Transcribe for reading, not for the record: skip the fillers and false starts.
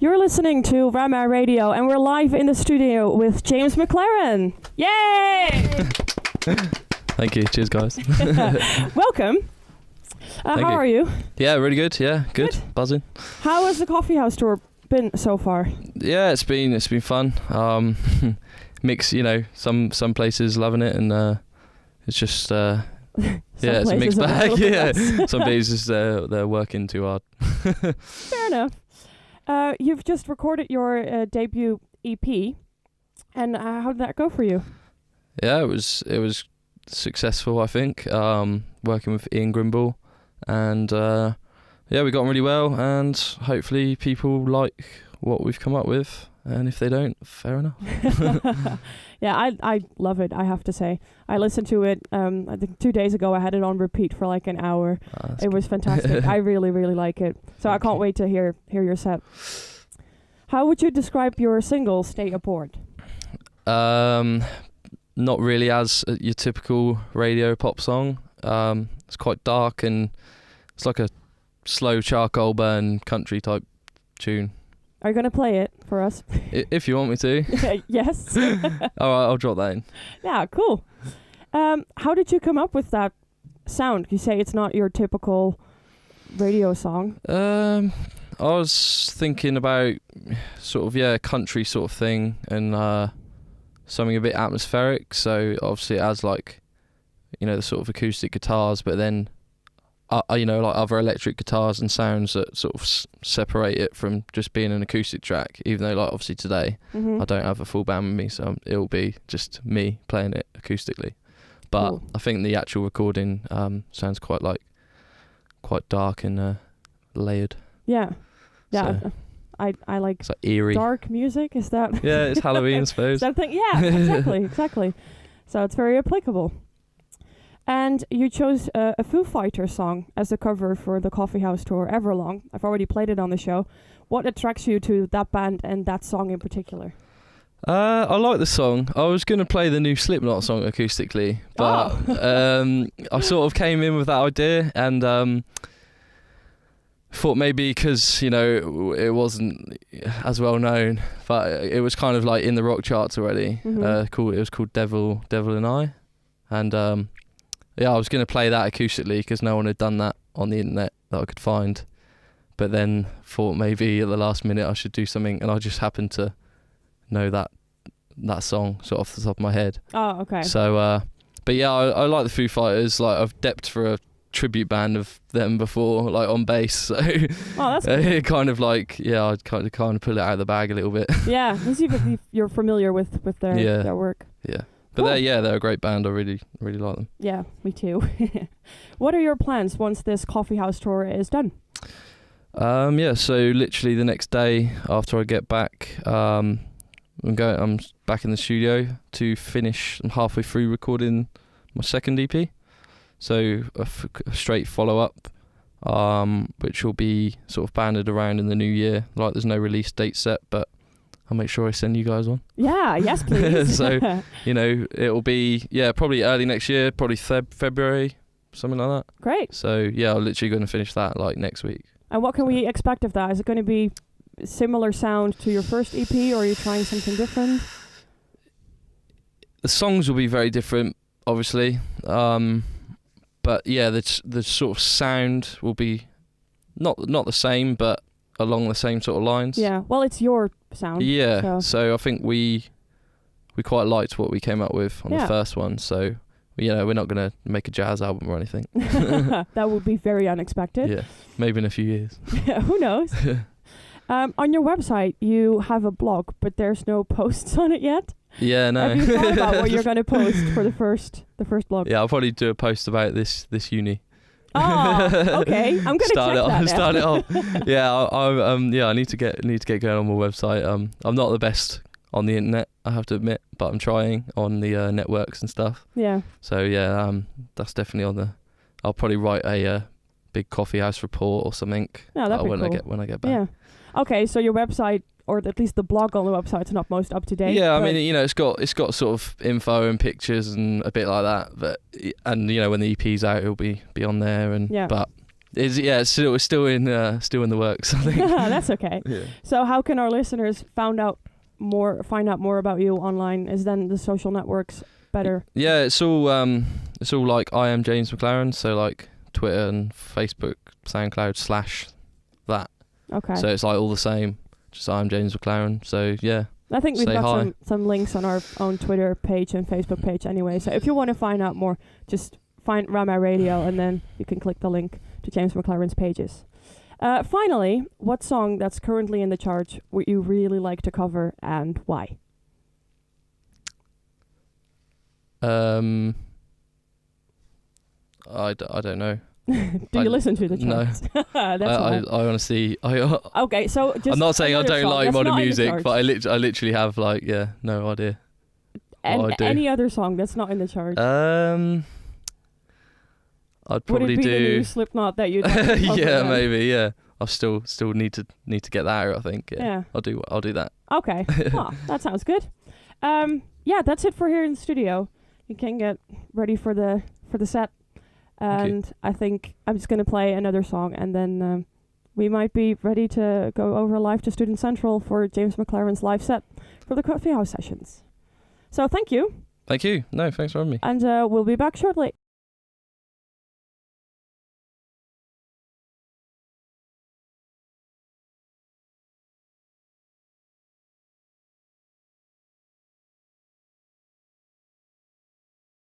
You're listening to Rama Radio, and we're live in the studio with James McLaren. Yay! Thank you. Cheers, guys. Welcome. How are you? Yeah, really good. Yeah, good. Buzzing. How has the coffee house tour been so far? Yeah, it's been fun. Mix, some places loving it, and it's just it's a mixed bag. Yeah, some places they're working too hard. Fair enough. You've just recorded your debut EP, and how did that go for you? Yeah, it was successful, I think. Working with Ian Grimble, and we got on really well, and hopefully people like what we've come up with. And if they don't, fair enough. Yeah, I love it, I have to say. I listened to it, I think 2 days ago. I had it on repeat for like an hour. It was fantastic. I really, really like it. So I can't wait to hear your set. How would you describe your single, Stay Aboard? Not really as your typical radio pop song. It's quite dark, and it's like a slow charcoal burn country type tune. Are you going to play it for us? If you want me to. Yes. All right, I'll drop that in. Yeah, cool. How did you come up with that sound? You say it's not your typical radio song. I was thinking about sort of, country sort of thing, and something a bit atmospheric. So obviously it has like, the sort of acoustic guitars, but then like other electric guitars and sounds that sort of separate it from just being an acoustic track, even though like obviously today I don't have a full band with me, so it'll be just me playing it acoustically. But cool. I think the actual recording sounds quite dark and layered. Yeah. So I like, it's like eerie dark music. Is that? Yeah, it's Halloween, I suppose. Yeah, exactly. So it's very applicable. And you chose a Foo Fighters song as a cover for the Coffee House tour, Everlong. I've already played it on the show. What attracts you to that band and that song in particular? I like the song. I was going to play the new Slipknot song acoustically, but I sort of came in with that idea and thought maybe because, it wasn't as well known, but it was kind of like in the rock charts already. It was called Devil and I. And I was going to play that acoustically because no one had done that on the internet that I could find. But then thought maybe at the last minute I should do something, and I just happened to know that song sort of off the top of my head. Oh, okay. So, but yeah, I like the Foo Fighters. Like I've depped for a tribute band of them before, like on bass. So that's cool. Kind of like, I'd kind of pull it out of the bag a little bit. Yeah, let's see if you're familiar with their work. Yeah. But they're a great band. I really, really like them. Yeah, me too. What are your plans once this Coffee House tour is done? So literally the next day after I get back, I'm back in the studio to finish. I'm halfway through recording my second EP. So a straight follow-up, which will be sort of banded around in the new year. Like there's no release date set, but I'll make sure I send you guys one. Yeah, yes, please. So, it'll be, probably early next year, probably February, something like that. Great. So, I'm literally going to finish that like next week. And what can we expect of that? Is it going to be similar sound to your first EP, or are you trying something different? The songs will be very different, obviously. But the sort of sound will be not the same, but along the same sort of lines. Yeah, well, it's your sound. Yeah, so I think we quite liked what we came up with on the first one. So, we're not going to make a jazz album or anything. That would be very unexpected. Yeah, maybe in a few years. Who knows? On your website, you have a blog, but there's no posts on it yet. Yeah, no. Have you thought about what you're going to post for the first blog? Yeah, I'll probably do a post about this uni. Oh, okay. I'm gonna start it off. I need to get going on my website. I'm not the best on the internet, I have to admit, but I'm trying on the networks and stuff. Yeah. So that's definitely on the. I'll probably write a big coffee house report or something. Yeah, that'd be cool. when I get back. Yeah. Okay, so your website, or at least the blog on the website's not most up to date. Yeah, I mean, it's got sort of info and pictures and a bit like that. But when the EP's out, it'll be on there. And but It's still in the works, I think. That's okay. Yeah. So how can our listeners find out more about you online? Is then the social networks better? Yeah, it's all like I am James McLaren, so like Twitter and Facebook, SoundCloud / that. Okay. So it's like all the same, just I am James McLaren. So yeah. I think we've Say got hi. some links on our own Twitter page and Facebook page anyway. So if you want to find out more, just find Rama Radio and then you can click the link to James McLaren's pages. Finally, what song that's currently in the charts would you really like to cover and why? I don't know. Do you listen to the charts? No. I honestly okay, so just I'm not saying I don't like modern music, but I literally have no idea. And any other song that's not in the charts? I'd probably Would it be do the new Slipknot that you yeah, maybe, yeah. I still need to get that out, I think. Yeah. I'll do that. Okay. That sounds good. Yeah, that's it for here in the studio. You can get ready for the set. And I think I'm just going to play another song and then we might be ready to go over live to Student Central for James McLaren's live set for the Coffee House sessions. So thank you. Thank you. No, thanks for having me. And we'll be back shortly.